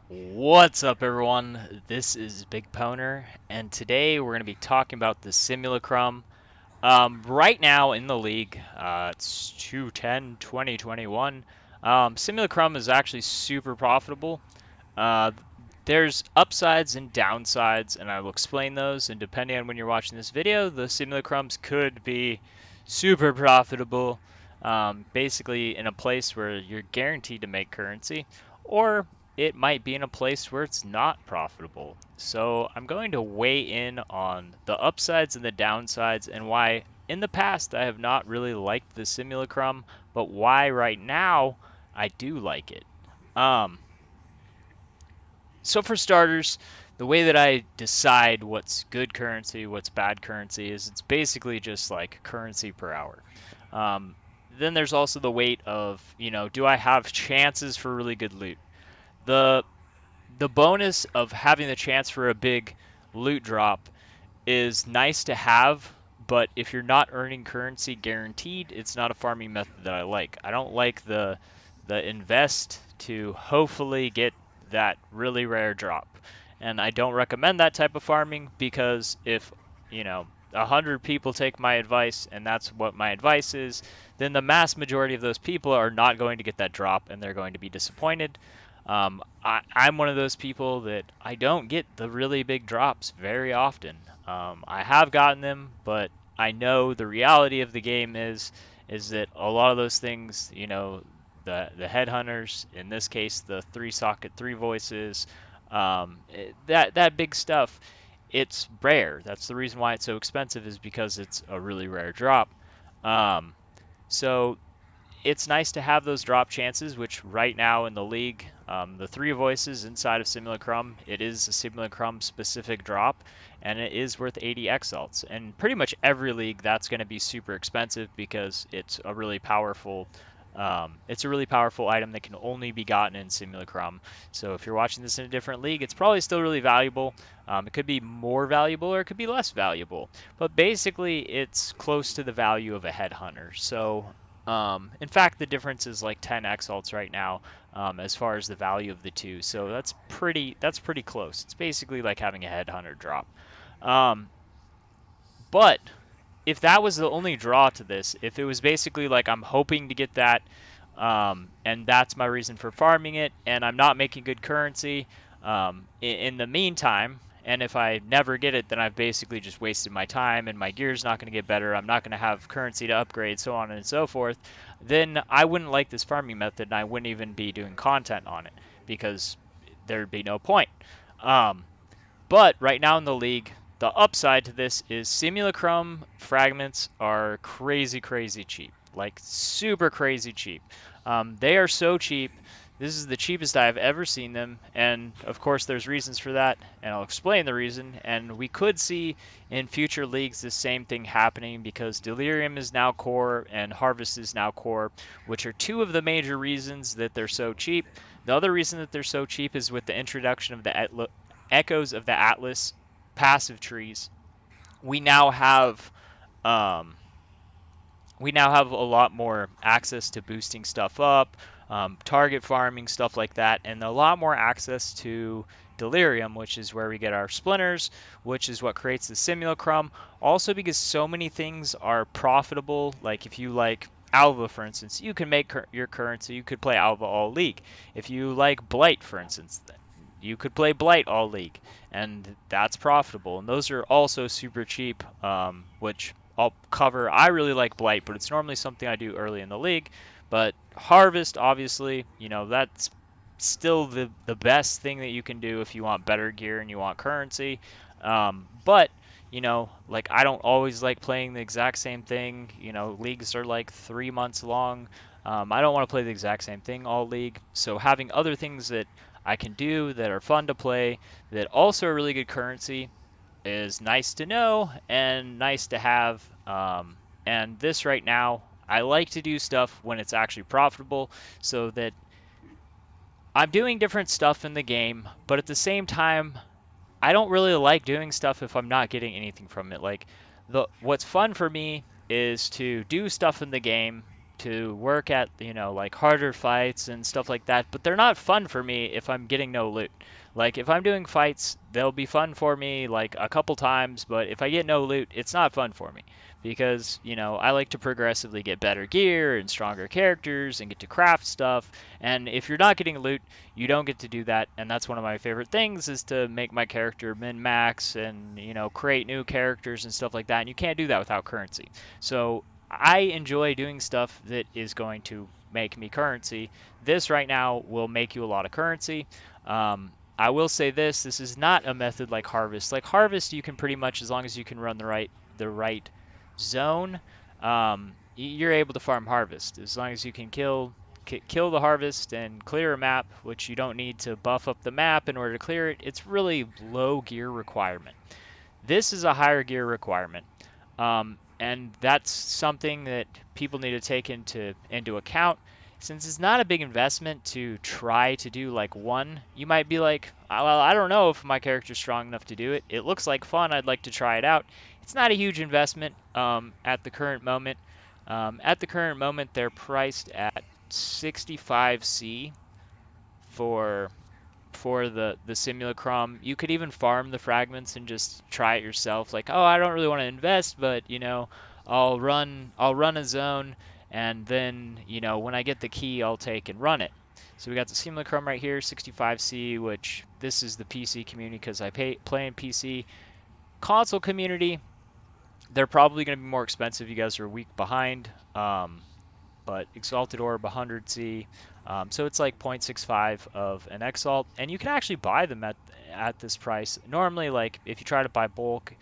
What's up, everyone? This is BigPowner, and today we're going to be talking about the Simulacrum. Right now in the league, it's 2/10/2021. Simulacrum is actually super profitable. Uh, there's upsides and downsides, and I will explain those. And depending on when you're watching this video, the Simulacrums could be super profitable, basically in a place where you're guaranteed to make currency, or it might be in a place where it's not profitable. So I'm going to weigh in on the upsides and the downsides and why in the past I have not really liked the Simulacrum, but why right now I do like it. Um, so for starters, the way that I decide what's good currency, what's bad currency is it's basically just like currency per hour. Um, then there's also the weight of, do I have chances for really good loot? The the bonus of having the chance for a big loot drop is nice to have, but if you're not earning currency guaranteed, it's not a farming method that I like. I don't like the invest to hopefully get that really rare drop. And I don't recommend that type of farming because if, 100 people take my advice and that's what my advice is, then the mass majority of those people are not going to get that drop and they're going to be disappointed. I'm one of those people that I don't get the really big drops very often. I have gotten them, but I know the reality of the game is that a lot of those things, the headhunters, in this case, the three socket, three voices, that big stuff, it's rare. That's the reason why it's so expensive is because it's a really rare drop. Um, so it's nice to have those drop chances, which right now in the league, the three voices inside of Simulacrum, it is a Simulacrum specific drop, and it is worth 80 exalts. And pretty much every league, that's going to be super expensive because it's a really powerful item that can only be gotten in Simulacrum. So if you're watching this in a different league, it's probably still really valuable. It could be more valuable or it could be less valuable, but basically it's close to the value of a headhunter. So in fact, the difference is like 10 exalts right now, as far as the value of the two. So that's pretty close. It's basically like having a headhunter drop. Um, but if that was the only draw to this, if it was basically like I'm hoping to get that, and that's my reason for farming it, and I'm not making good currency, in the meantime, and if I never get it, then I've basically just wasted my time, and my gear's not going to get better. I'm not going to have currency to upgrade, so on and so forth. Then I wouldn't like this farming method, and I wouldn't even be doing content on it because there'd be no point. Um, but right now in the league, the upside to this is Simulacrum fragments are crazy, crazy cheap. Like super crazy cheap. They are so cheap. This is the cheapest I've ever seen them, and of course there's reasons for that, and I'll explain the reason. And we could see in future leagues the same thing happening because Delirium is now core and Harvest is now core, which are two of the major reasons that they're so cheap. The other reason that they're so cheap is with the introduction of the Echoes of the Atlas passive trees. We now have um, we now have a lot more access to boosting stuff up, target farming, stuff like that, and a lot more access to Delirium, which is where we get our splinters, which is what creates the Simulacrum. Also, because so many things are profitable, like if you like Alva, for instance, you can make your currency. You could play Alva all league. If you like Blight, for instance, you could play Blight all league, and that's profitable. And those are also super cheap, which I'll cover. I really like Blight, but it's normally something I do early in the league. But Harvest, obviously, that's still the best thing that you can do if you want better gear and you want currency. But like I don't always like playing the exact same thing. Leagues are like 3 months long. I don't want to play the exact same thing all league. So having other things that I can do that are fun to play, that also are really good currency, is nice to know and nice to have. And this right now, I like to do stuff when it's actually profitable so that I'm doing different stuff in the game, but at the same time, I don't really like doing stuff if I'm not getting anything from it. Like what's fun for me is to do stuff in the game to work at, like harder fights and stuff like that, but they're not fun for me if I'm getting no loot. Like if I'm doing fights, they'll be fun for me like a couple times, but if I get no loot, it's not fun for me because, I like to progressively get better gear and stronger characters and get to craft stuff. And if you're not getting loot, you don't get to do that. And that's one of my favorite things is to make my character min max and, create new characters and stuff like that. And you can't do that without currency. So I enjoy doing stuff that is going to make me currency. This right now will make you a lot of currency. I will say this is not a method like harvest. Like harvest, you can pretty much, as long as you can run the right zone, you're able to farm harvest. As long as you can kill the harvest and clear a map, which you don't need to buff up the map in order to clear it. It's really low gear requirement. This is a higher gear requirement. And that's something that people need to take into account. Since it's not a big investment to try to do like one, you might be like, well, I don't know if my character's strong enough to do it. It looks like fun. I'd like to try it out. It's not a huge investment at the current moment. They're priced at 65C for the simulacrum. You could even farm the fragments and just try it yourself. Like, oh, I don't really want to invest, but I'll run a zone, and then when I get the key, I'll take and run it. So we got the simulacrum right here, 65C, which this is the PC community because I play in PC. Console community, they're probably going to be more expensive. You guys are a week behind. But Exalted Orb 100C. So it's like 0.65 of an Exalt, and you can actually buy them at this price. Normally, like if you try to buy bulk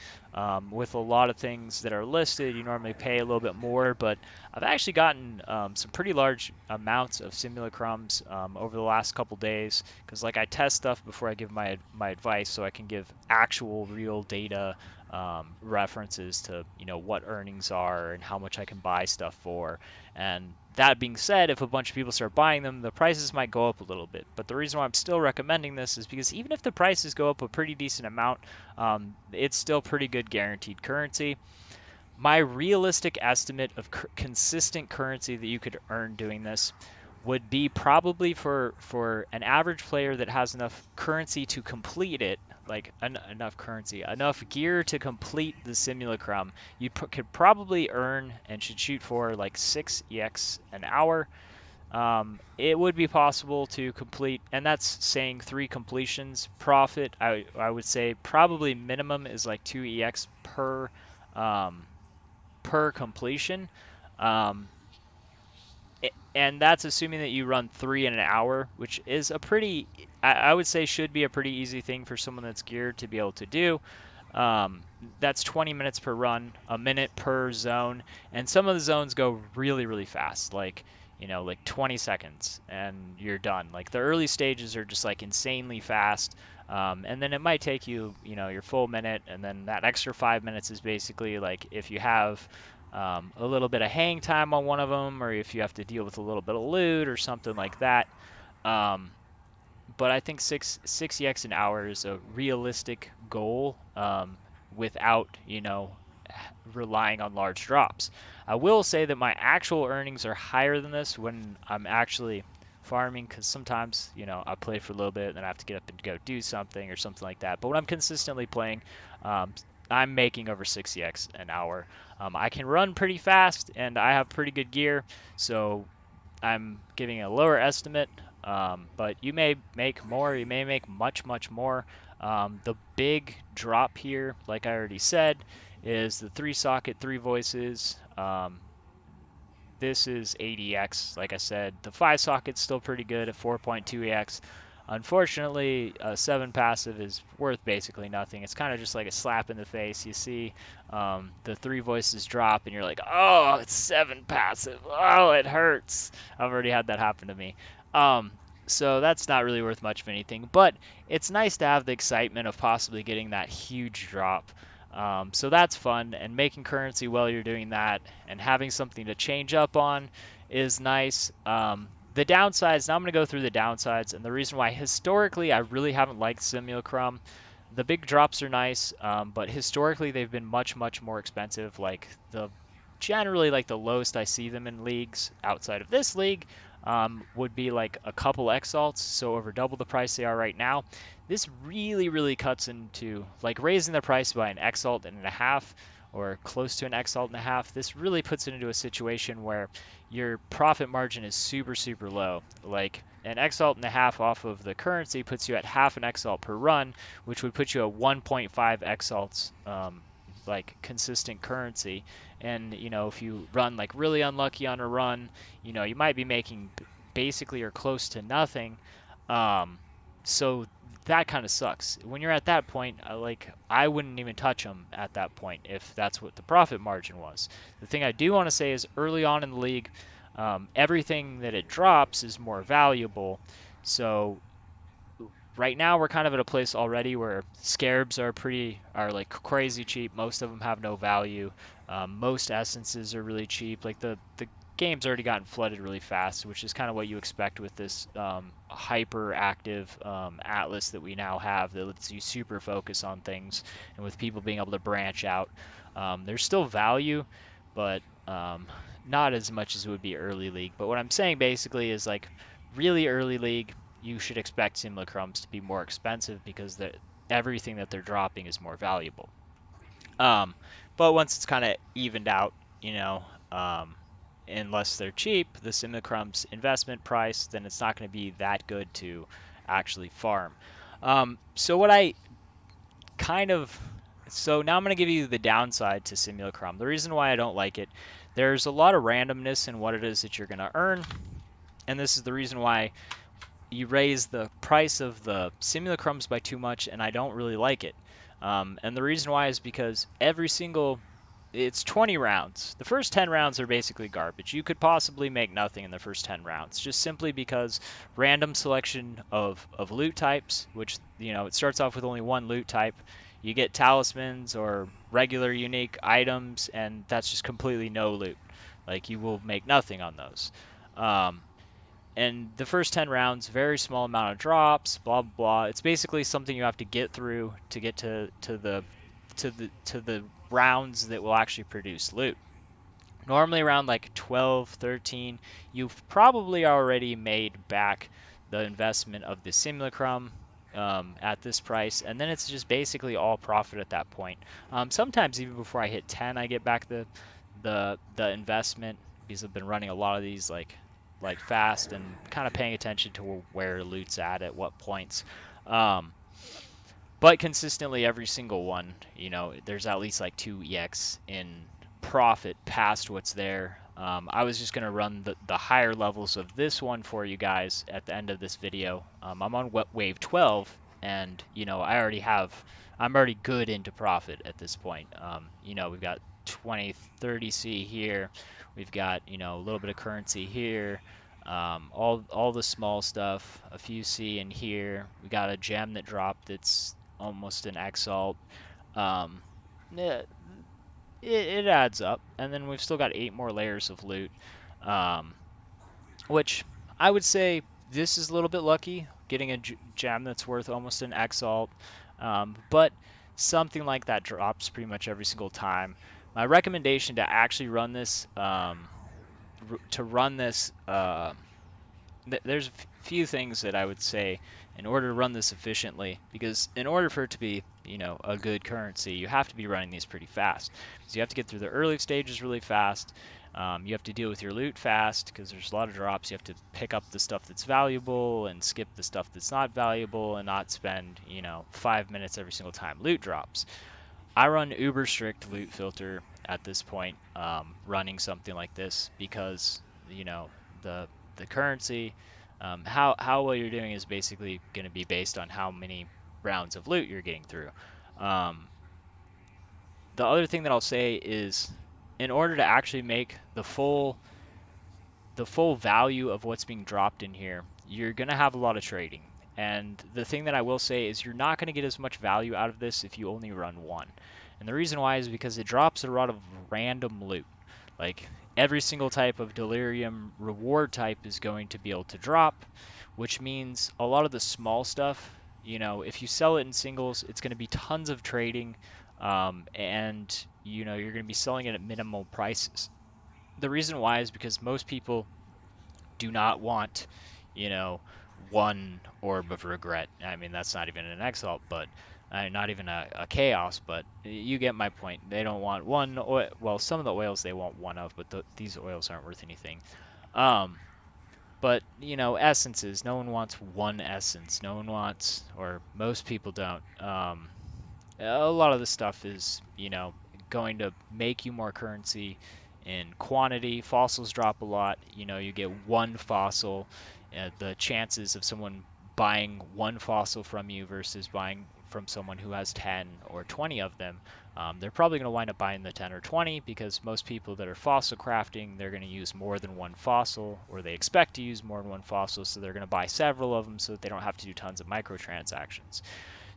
with a lot of things that are listed, you normally pay a little bit more. But I've actually gotten some pretty large amounts of simulacrums over the last couple days because like I test stuff before I give my advice, so I can give actual real data references to what earnings are and how much I can buy stuff for. And that being said, if a bunch of people start buying them, the prices might go up a little bit. But the reason why I'm still recommending this is because even if the prices go up a pretty decent amount, it's still pretty good guaranteed currency. My realistic estimate of consistent currency that you could earn doing this would be probably for an average player that has enough currency to complete it, like enough gear to complete the simulacrum, you could probably earn and should shoot for like 6 EX an hour. It would be possible to complete, and that's saying 3 completions. Profit, I would say probably minimum is like 2 EX per completion. And that's assuming that you run 3 in an hour, which is I would say should be a pretty easy thing for someone that's geared to be able to do. That's 20 minutes per run, a minute per zone, and some of the zones go really, really fast, like 20 seconds, and you're done. Like the early stages are just like insanely fast, and then it might take you, your full minute, and then that extra 5 minutes is basically like if you have a little bit of hang time on one of them, or if you have to deal with a little bit of loot or something like that. But I think 6 EX an hour is a realistic goal without, relying on large drops. I will say that my actual earnings are higher than this when I'm actually farming, because sometimes, I play for a little bit and then I have to get up and go do something or something like that. But when I'm consistently playing, I'm making over 6 EX an hour. I can run pretty fast and I have pretty good gear, so I'm giving a lower estimate, but you may make more, you may make much, much more. The big drop here, like I already said, is the 3-socket, 3 voices. This is 80x, like I said. The 5-socket's still pretty good at 4.2x. Unfortunately, 7 passive is worth basically nothing. It's kind of just like a slap in the face. You see the 3 voices drop, and you're like, oh, it's 7 passive. Oh, it hurts. I've already had that happen to me. So that's not really worth much of anything. But it's nice to have the excitement of possibly getting that huge drop. So that's fun, and making currency while you're doing that and having something to change up on is nice. The downsides, now I'm going to go through the downsides, and the reason why historically I really haven't liked Simulacrum. The big drops are nice, but historically they've been much, much more expensive. Like the generally like the lowest I see them in leagues outside of this league would be like a couple exalts, so over double the price they are right now. This really cuts into like raising the price by an exalt and a half or close to an exalt and a half. This really puts it into a situation where your profit margin is super low. Like an exalt and a half off of the currency puts you at half an exalt per run, which would put you at 1.5 exalts like consistent currency. And if you run like really unlucky on a run, you might be making basically or close to nothing. So that kind of sucks. When you're at that point, like I wouldn't even touch them at that point if that's what the profit margin was. The thing I do want to say is early on in the league, everything that it drops is more valuable. So right now we're kind of at a place already where scarabs are like crazy cheap. Most of them have no value. Most essences are really cheap. Like the game's already gotten flooded really fast, which is kind of what you expect with this hyper active atlas that we now have that lets you super focus on things, and with people being able to branch out. There's still value, but not as much as it would be early league. But what I'm saying basically is like really early league, you should expect simulacrums to be more expensive because everything that they're dropping is more valuable. But once it's kind of evened out, unless they're cheap, the simulacrums investment price, then it's not going to be that good to actually farm. So what I kind of so now I'm going to give you the downside to simulacrum. The reason why I don't like it, there's a lot of randomness in what it is that you're going to earn, and this is the reason why you raise the price of the simulacrums by too much, and I don't really like it. And the reason why is because it's 20 rounds. The first 10 rounds are basically garbage. You could possibly make nothing in the first 10 rounds, just simply because random selection of loot types, which, it starts off with only one loot type. You get talismans or regular unique items, and that's just completely no loot. Like, you will make nothing on those. And the first 10 rounds, very small amount of drops, blah blah blah. It's basically something you have to get through to get to the rounds that will actually produce loot. Normally around like 12, 13, you've probably already made back the investment of the simulacrum at this price, and then it's just basically all profit at that point. Sometimes even before I hit 10, I get back the investment because I've been running a lot of these like fast and kind of paying attention to where loot's at what points. But consistently every single one, there's at least like 2 EX in profit past what's there. I was just going to run the higher levels of this one for you guys at the end of this video. I'm on wave 12, and I'm already good into profit at this point. We've got 20, 30 C here. We've got, a little bit of currency here. All the small stuff, a few C in here. We got a gem that dropped that's almost an exalt. Yeah, it adds up. And then we've still got 8 more layers of loot, which I would say this is a little bit lucky, getting a gem that's worth almost an exalt. But something like that drops pretty much every single time. My recommendation to actually run this, there's a few things that I would say in order to run this efficiently, because in order for it to be, a good currency, you have to be running these pretty fast. So you have to get through the early stages really fast. You have to deal with your loot fast because there's a lot of drops. You have to pick up the stuff that's valuable and skip the stuff that's not valuable and not spend, 5 minutes every single time loot drops. I run uber strict loot filter at this point, running something like this because, the currency, how well you're doing is basically going to be based on how many rounds of loot you're getting through. The other thing that I'll say is, in order to actually make the full value of what's being dropped in here, you're going to have a lot of trading. And the thing that I will say is you're not going to get as much value out of this if you only run one. And the reason why is because it drops a lot of random loot. Like every single type of delirium reward type is going to be able to drop, which means a lot of the small stuff, if you sell it in singles, it's going to be tons of trading, and you're going to be selling it at minimal prices. The reason why is because most people do not want, you know, one orb of regret. I mean, that's not even an exalt, but not even a chaos, but you get my point. They don't want one oil. Well, some of the oils they want one of, but these oils aren't worth anything. Um, but essences. No one wants one essence. No one wants, or most people don't. A lot of the stuff is, going to make you more currency in quantity. Fossils drop a lot. You get one fossil. The chances of someone buying one fossil from you versus buying from someone who has 10 or 20 of them, they're probably going to wind up buying the 10 or 20 because most people that are fossil crafting, they're going to use more than one fossil, or they expect to use more than one fossil, so they're going to buy several of them so that they don't have to do tons of microtransactions.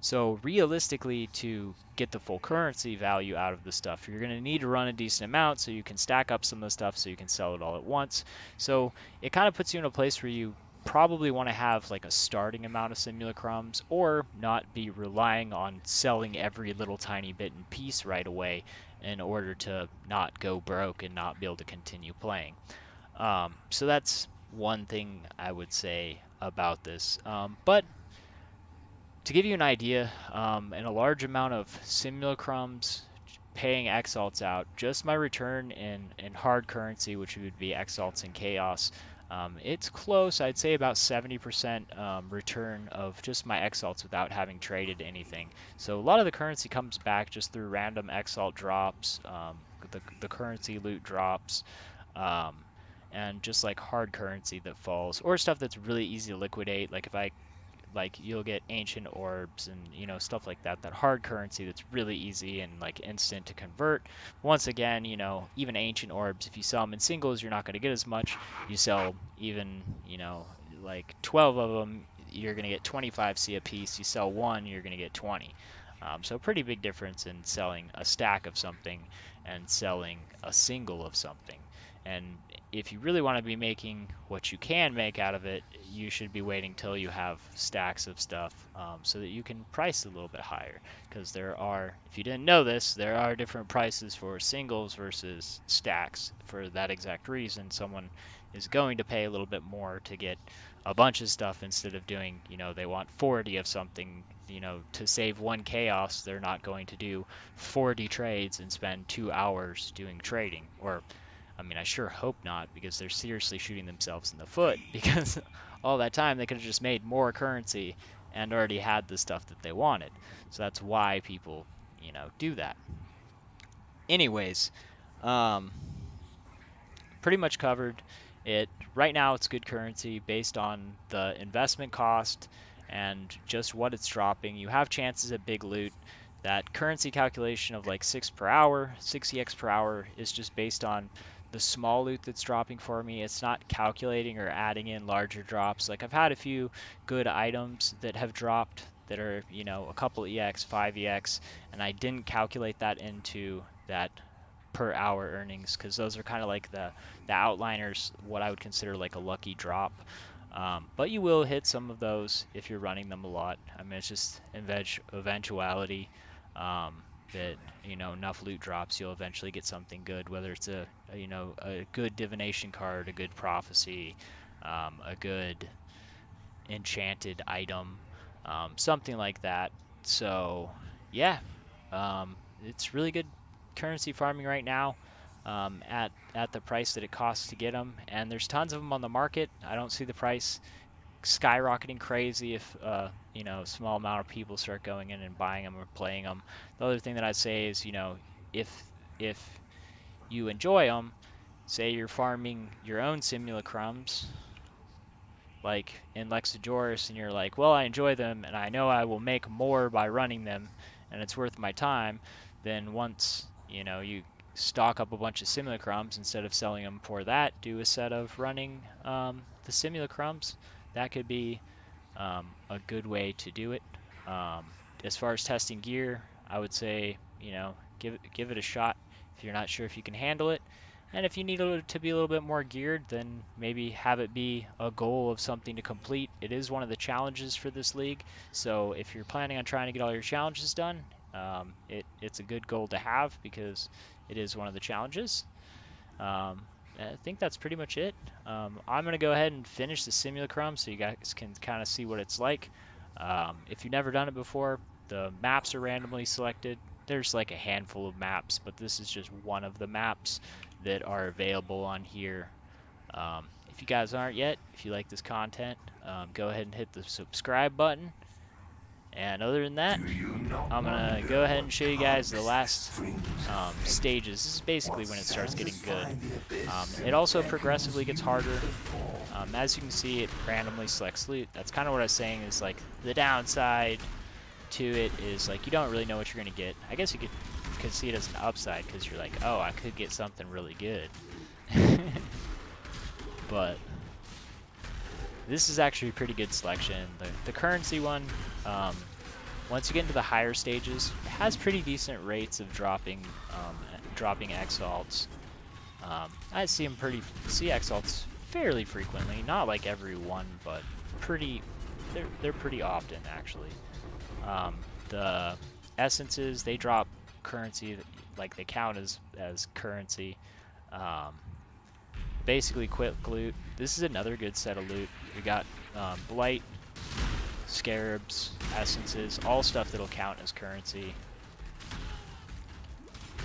So realistically, to get the full currency value out of the stuff, you're going to need to run a decent amount so you can stack up some of the stuff so you can sell it all at once. So it kind of puts you in a place where you probably want to have like a starting amount of simulacrums or not be relying on selling every little tiny bit and piece right away in order to not go broke and not be able to continue playing. So that's one thing I would say about this. But to give you an idea, and a large amount of simulacrums paying exalts out, just my return in hard currency, which would be exalts and chaos, it's close. I'd say about 70% return of just my exalts without having traded anything. So a lot of the currency comes back just through random exalt drops, the currency loot drops, um, and just like hard currency that falls, or stuff that's really easy to liquidate. Like if I like you'll get ancient orbs and stuff like that, that hard currency that's really easy and like instant to convert. Once again, even ancient orbs, if you sell them in singles, you're not going to get as much. You sell even like 12 of them, you're going to get 25 C a piece. You sell one, you're going to get 20. So pretty big difference in selling a stack of something and selling a single of something. And if you really want to be making what you can make out of it, you should be waiting till you have stacks of stuff, so that you can price it a little bit higher. Because if you didn't know this, there are different prices for singles versus stacks for that exact reason. Someone is going to pay a little bit more to get a bunch of stuff instead of doing, they want 40 of something, to save one chaos. They're not going to do 40 trades and spend 2 hours doing trading. Or I mean, I sure hope not, because they're seriously shooting themselves in the foot, because all that time they could have just made more currency and already had the stuff that they wanted. So that's why people, do that. Anyways, um, pretty much covered it. Right now, it's good currency based on the investment cost and just what it's dropping. You have chances at big loot. That currency calculation of like 6 per hour, 60x per hour, is just based on the small loot that's dropping for me. It's not calculating or adding in larger drops. Like I've had a few good items that have dropped that are, a couple EX, 5 EX, and I didn't calculate that into that per hour earnings, because those are kind of like the outliners, what I would consider like a lucky drop. But you will hit some of those if you're running them a lot. I mean, it's just eventuality, that enough loot drops, you'll eventually get something good, whether it's a good divination card, a good prophecy, a good enchanted item, something like that. So yeah, it's really good currency farming right now, at the price that it costs to get them, and there's tons of them on the market. I don't see the price skyrocketing crazy if a small amount of people start going in and buying them or playing them. The other thing that I'd say is, if you enjoy them, say you're farming your own simulacrums like in Lexajoris, and you're like, well, I enjoy them and I know I will make more by running them and it's worth my time, then once you stock up a bunch of simulacrums, instead of selling them for that, do a set of running the simulacrums. That could be a good way to do it. As far as testing gear, I would say, give it a shot if you're not sure if you can handle it. And if you need to be a little bit more geared, then maybe have it be a goal of something to complete. It is one of the challenges for this league, so if you're planning on trying to get all your challenges done, it's a good goal to have because it is one of the challenges. Um, I think that's pretty much it. I'm going to go ahead and finish the simulacrum so you guys can kind of see what it's like. If you've never done it before, the maps are randomly selected. There's like a handful of maps, but this is just one of the maps that are available on here. If you guys aren't yet, if you like this content, go ahead and hit the subscribe button. And other than that, I'm going to go ahead and show you guys the last stages. This is basically when it starts getting good. It also progressively gets harder. As you can see, it randomly selects loot. That's kind of what I was saying is like the downside to it is like you don't really know what you're going to get. I guess you could see it as an upside because you're like, oh, I could get something really good. But this is actually a pretty good selection. The currency one, once you get into the higher stages, it has pretty decent rates of dropping exalts. I see exalts fairly frequently, not like every one, but they're pretty often actually. The essences, they drop currency, like they count as currency. Basically quick loot. This is another good set of loot. We got blight, scarabs, essences, all stuff that'll count as currency.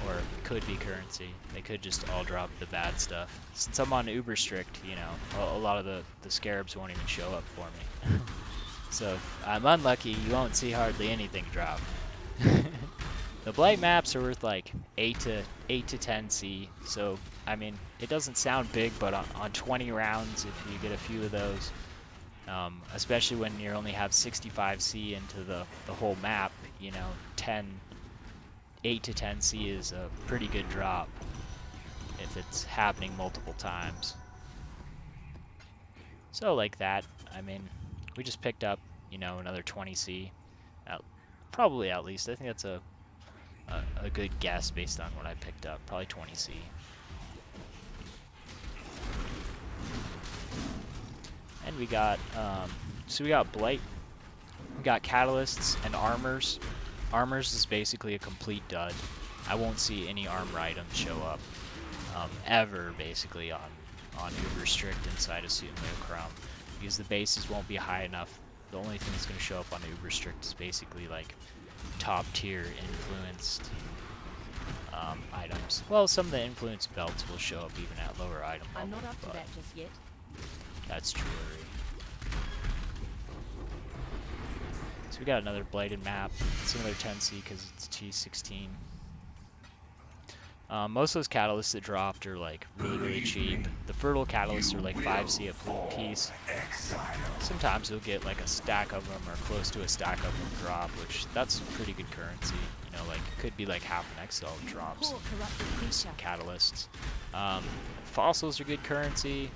Or could be currency. They could just all drop the bad stuff. Since I'm on uber strict, you know, a lot of the scarabs won't even show up for me. So if I'm unlucky, you won't see hardly anything drop. The blight maps are worth like 8 to 10 C. So I mean, it doesn't sound big, but on 20 rounds, if you get a few of those, especially when you only have 65 C into the whole map, you know, 8 to 10 C is a pretty good drop if it's happening multiple times. So like that, I mean, we just picked up, you know, another 20 C, probably at least. I think that's a good guess based on what I picked up, probably 20 C. And we got, so we got blight, we got catalysts and armors. Armors is basically a complete dud. I won't see any armor items show up ever, basically, on uber strict inside of Simulacrum, because the bases won't be high enough. The only thing that's going to show up on uber strict is basically like top tier influenced items. Well, some of the influence belts will show up even at lower item level. I'm not up to that just yet. That's true. So we got another blighted map. It's another 10C because it's T16. Most of those catalysts that dropped are like really cheap. The fertile catalysts are like 5C a piece. Sometimes you'll get like a stack of them or close to a stack of them drop, which that's pretty good currency. You know, like it could be like half an XL drops. Some catalysts. Fossils are good currency.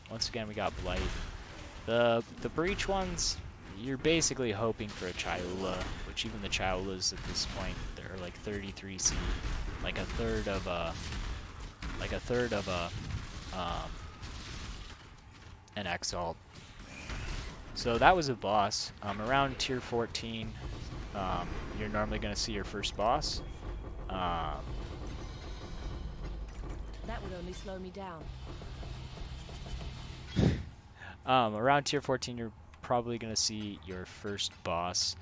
Once again, we got blight. The breach ones, you're basically hoping for a Chiola, which even the Chiolas at this point, they're like 33C, like a third of an exalt. So that was a boss. Around tier 14, you're normally going to see your first boss. That would only slow me down. Around tier 14, you're probably going to see your first boss.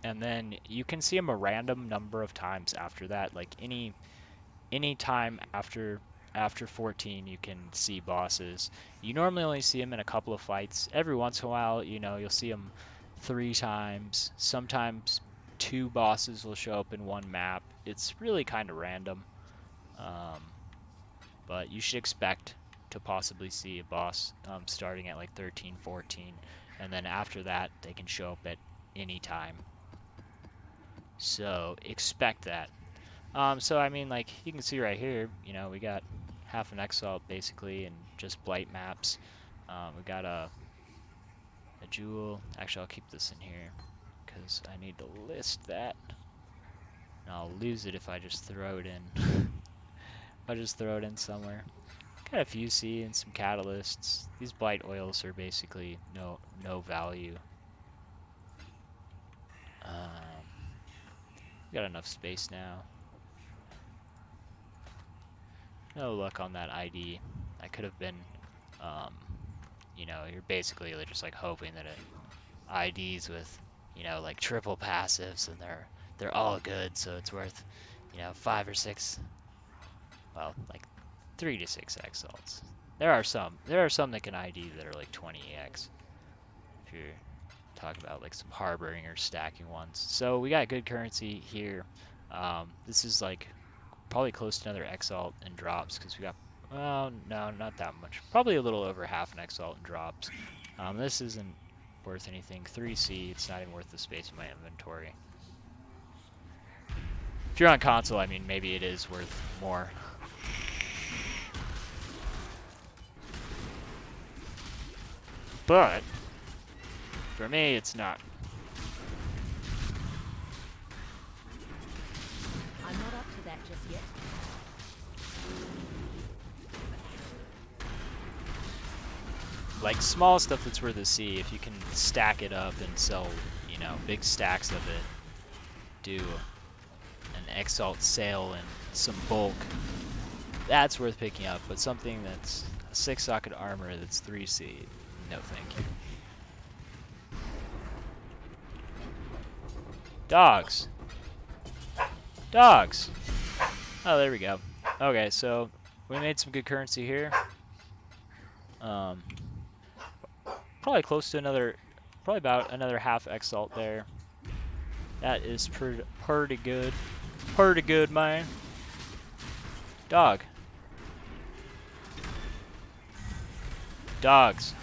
And then you can see them a random number of times after that. Like any time after 14, you can see bosses. You normally only see them in a couple of fights. Every once in a while, you know, you'll see them 3 times. Sometimes 2 bosses will show up in one map. It's really kind of random. But you should expect to possibly see a boss starting at like 13, 14, and then after that they can show up at any time. So expect that. So I mean, like you can see right here, you know, we got half an exalt basically and just blight maps. We got a jewel. Actually, I'll keep this in here because I need to list that. And I'll lose it if I just throw it in. I'll just throw it in somewhere. Got a few C and some catalysts. These blight oils are basically no value. We got enough space now. no luck on that ID. I could have been, um, you know, you're basically just like hoping that it IDs with, you know, like triple passives and they're all good, so it's worth, you know, 5 or 6, well, like 3 to 6 exalts. There are some that can ID that are like 20x if you're talking about like some harboring or stacking ones. So we got good currency here. This is like probably close to another exalt and drops because we got, well, no, not that much. Probably a little over half an exalt and drops. This isn't worth anything. 3C, it's not even worth the space in my inventory. If you're on console, I mean, maybe it is worth more. But for me, it's not. I'm not up to that just yet. Like small stuff that's worth a C, if you can stack it up and sell, you know, big stacks of it, do an exalt sale and some bulk, that's worth picking up. But something that's a 6-socket armor that's 3C, no thank you. Dogs. Dogs. Oh, there we go. Okay, so we made some good currency here. Probably close to another, probably about another half exalt there. That is pretty good. Pretty good, man. Dog. Dogs.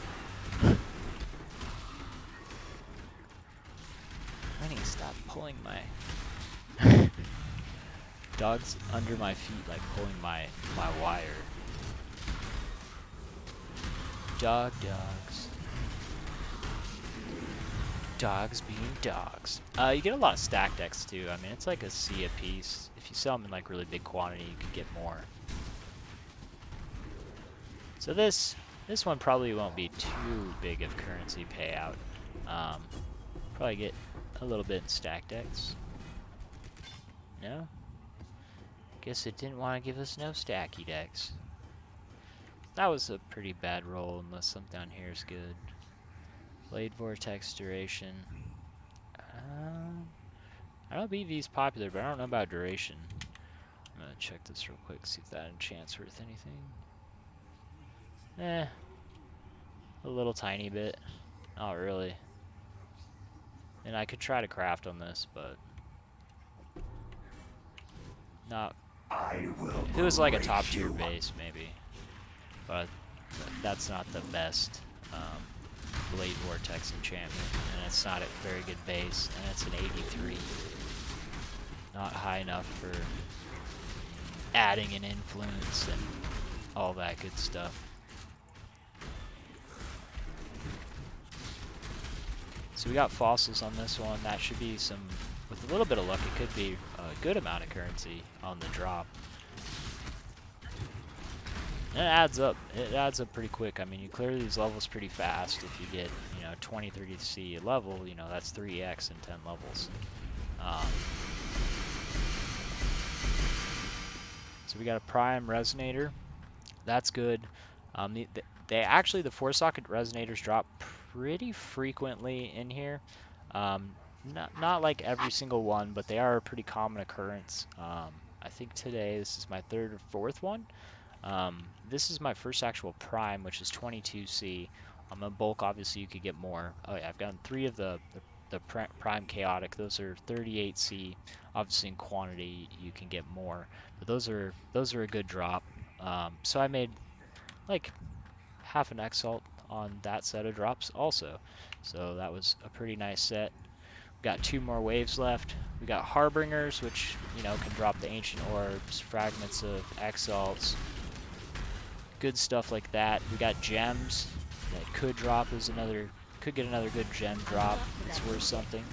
I need to stop pulling my dogs under my feet, like pulling my wire. Dogs. Dogs being dogs. You get a lot of stack decks too. I mean, it's like a C a piece. If you sell them in like really big quantity, you could get more. So this one probably won't be too big of currency payout. Probably get a little bit in stack decks. No? Guess it didn't want to give us no stacky decks. That was a pretty bad roll unless something down here is good. Blade Vortex duration. I know BV's popular, but I don't know about duration. I'm gonna check this real quick, see if that enchant's worth anything. A little tiny bit. Not really. And I could try to craft on this, but not. If it was like a top tier base, maybe. But that's not the best Blade Vortex enchantment, and it's not a very good base, and it's an 83. Not high enough for adding an influence and all that good stuff. So we got fossils on this one. That should be some, with a little bit of luck, it could be a good amount of currency on the drop. And it adds up. It adds up pretty quick. I mean, you clear these levels pretty fast. If you get, you know, 20, 30C a level, you know, that's 3x in 10 levels. So we got a prime resonator. That's good. They actually, the 4-socket resonators drop pretty frequently in here. Not like every single one, but they are a pretty common occurrence. I think today this is my 3rd or 4th one. This is my first actual prime, which is 22C. A bulk, obviously, you could get more. Oh yeah, I've gotten 3 of the prime chaotic. Those are 38C. Obviously, in quantity, you can get more, but those are a good drop. So I made like half an exalt on that set of drops also. So that was a pretty nice set. We got 2 more waves left. We got harbingers, which, you know, can drop the ancient orbs, fragments of exalts, good stuff like that. We got gems that could drop as could get another good gem drop. It's worth something.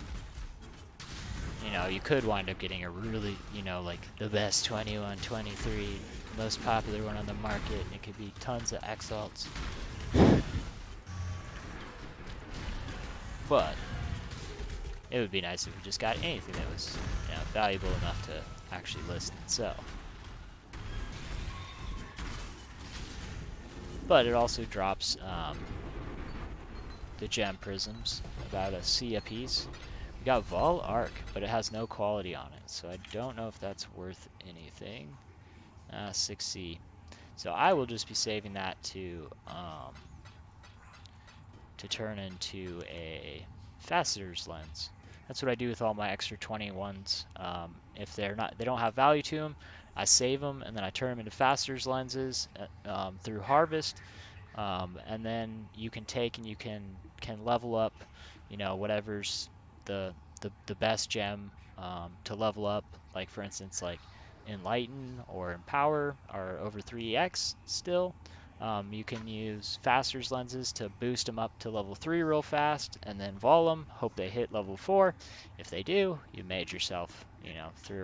You know, you could wind up getting a really, you know, like the best 21, 23, most popular one on the market. It could be tons of exalts. But it would be nice if we just got anything that was, you know, valuable enough to actually list and sell. but it also drops the gem prisms, about a C a piece. We got Vol Arc, but it has no quality on it, so I don't know if that's worth anything. 6C. So I will just be saving that to turn into a faceter's lens. That's what I do with all my extra 21s. If they don't have value to them, I save them and then I turn them into faceter's lenses through harvest. And then you can take and you can level up, whatever's the the best gem to level up. Like for instance, like Enlighten or Empower are over 3x still. You can use Faster's lenses to boost them up to level 3 real fast, and then vol them. Hope they hit level 4. If they do, you made yourself, 3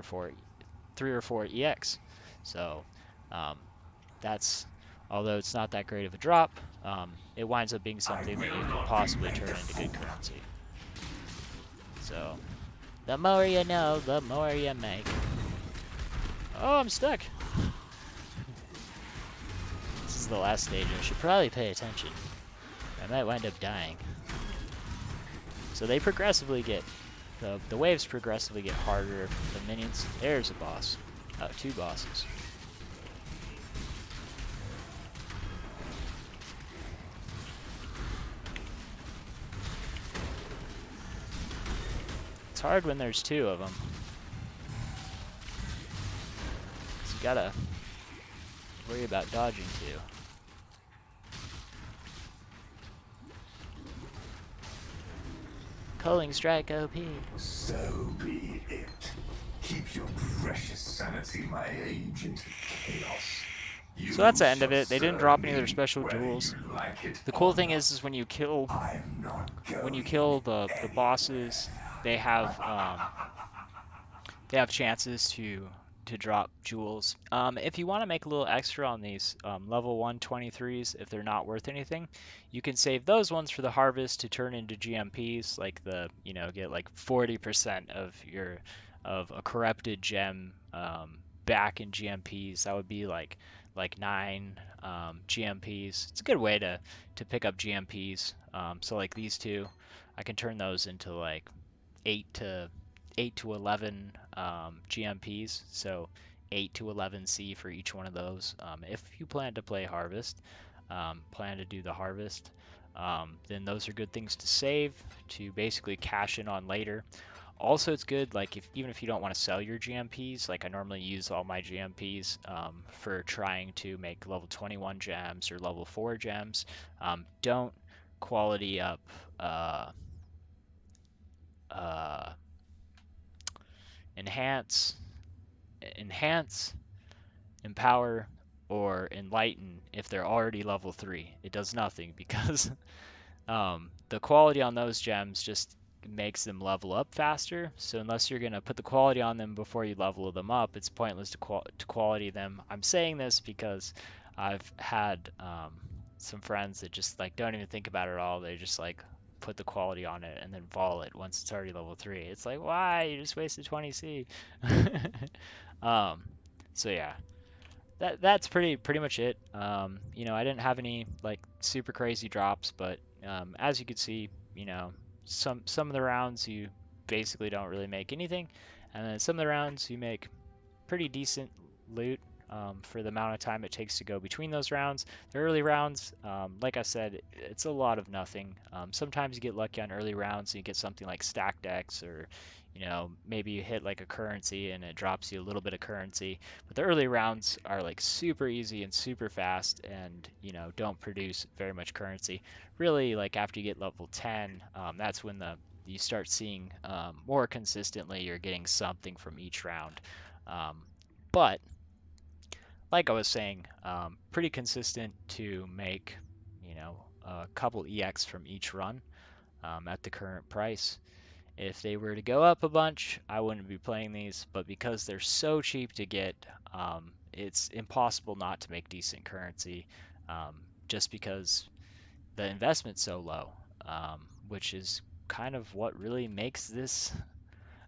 or 4 EX. So um, that's although it's not that great of a drop, it winds up being something that you could possibly turn into good currency. So the more you know, the more you make. Oh, I'm stuck. This is the last stage. I should probably pay attention. I might wind up dying. So they progressively get, the waves progressively get harder. The minions, there's a boss. Oh, 2 bosses. It's hard when there's 2 of them. So you gotta worry about dodging too. Culling Strike OP. So be it. Keep your precious sanity, my agent of chaos. You So that's the end of shall it. They didn't serve drop any of their me special whether jewels. you like it The or cool thing not. is when you kill I'm not the bosses, they have chances to drop jewels. If you want to make a little extra on these level 123s, if they're not worth anything, you can save those ones for the harvest to turn into GMPs, like get like 40% of a corrupted gem back in GMPs. That would be like 9 GMPs. It's a good way to pick up GMPs. So like these two, I can turn those into like 8 to 11 GMPs, so 8 to 11C for each one of those. If you plan to play Harvest, plan to do the Harvest, then those are good things to save to basically cash in on later. Also, it's good like even if you don't want to sell your GMPs, like I normally use all my GMPs for trying to make level 21 gems or level 4 gems. Don't quality up uh, enhance, empower, or enlighten if they're already level 3. It does nothing because the quality on those gems just makes them level up faster. So unless you're going to put the quality on them before you level them up, it's pointless to quality them. I'm saying this because I've had some friends that just like don't even think about it at all. They just like put the quality on it and then vol it once it's already level 3. It's like, why? You just wasted 20C. um, so yeah, that's pretty much it. I didn't have any like super crazy drops, but as you can see, some of the rounds you basically don't really make anything, and then some of the rounds you make pretty decent loot for the amount of time it takes to go between those rounds. The early rounds, like I said, it's a lot of nothing. Sometimes you get lucky on early rounds and you get something like stacked X, or maybe you hit like a currency and it drops you a little bit of currency. But the early rounds are like super easy and super fast, and don't produce very much currency. Really, like after you get level 10, that's when you start seeing more consistently you're getting something from each round. But like I was saying, pretty consistent to make, a couple EX from each run at the current price. If they were to go up a bunch, I wouldn't be playing these, but because they're so cheap to get, it's impossible not to make decent currency, just because the investment's so low, which is kind of what really makes this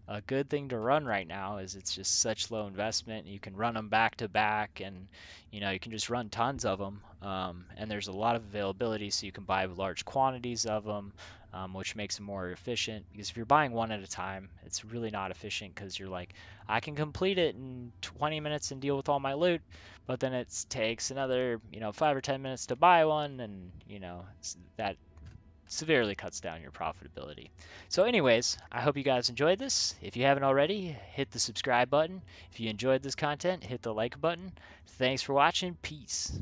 a good thing to run right now is it's just such low investment. You can run them back to back, and you can just run tons of them. And there's a lot of availability, so you can buy large quantities of them, which makes them more efficient. Because if you're buying one at a time, it's really not efficient because you're like, I can complete it in 20 minutes and deal with all my loot, but then it takes another 5 or 10 minutes to buy one, and that severely cuts down your profitability. So anyways, I hope you guys enjoyed this. If you haven't already, hit the subscribe button. If you enjoyed this content, hit the like button. Thanks for watching. Peace.